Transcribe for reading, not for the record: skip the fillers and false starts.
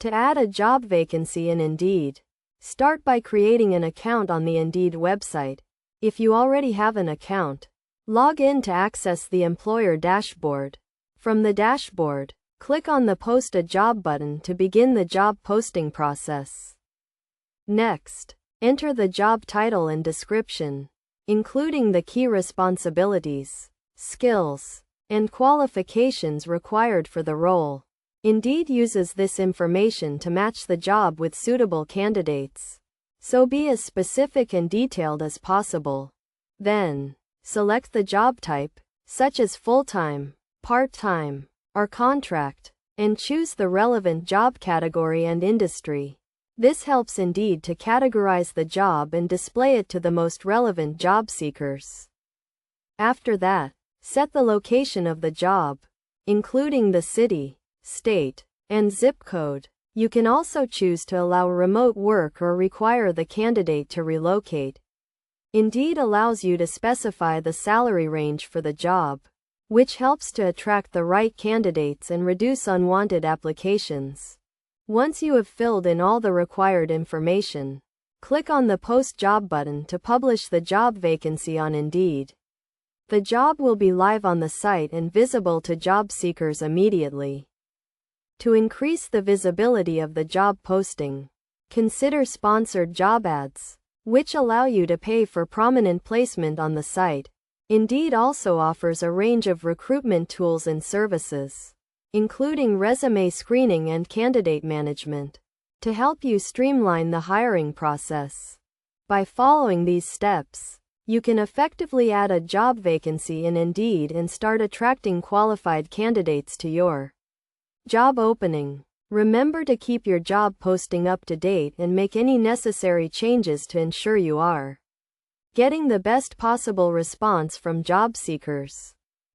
To add a job vacancy in Indeed, start by creating an account on the Indeed website. If you already have an account, log in to access the employer dashboard. From the dashboard, click on the Post a Job button to begin the job posting process. Next, enter the job title and description, including the key responsibilities, skills, and qualifications required for the role. Indeed uses this information to match the job with suitable candidates, so be as specific and detailed as possible. Then, select the job type, such as full-time, part-time, or contract, and choose the relevant job category and industry. This helps Indeed to categorize the job and display it to the most relevant job seekers. After that, set the location of the job, including the city, state, and zip code. You can also choose to allow remote work or require the candidate to relocate. Indeed allows you to specify the salary range for the job, which helps to attract the right candidates and reduce unwanted applications. Once you have filled in all the required information, click on the Post Job button to publish the job vacancy on Indeed. The job will be live on the site and visible to job seekers immediately. To increase the visibility of the job posting, consider sponsored job ads, which allow you to pay for prominent placement on the site. Indeed also offers a range of recruitment tools and services, including resume screening and candidate management, to help you streamline the hiring process. By following these steps, you can effectively add a job vacancy in Indeed and start attracting qualified candidates to your job opening. Remember to keep your job posting up to date and make any necessary changes to ensure you are getting the best possible response from job seekers.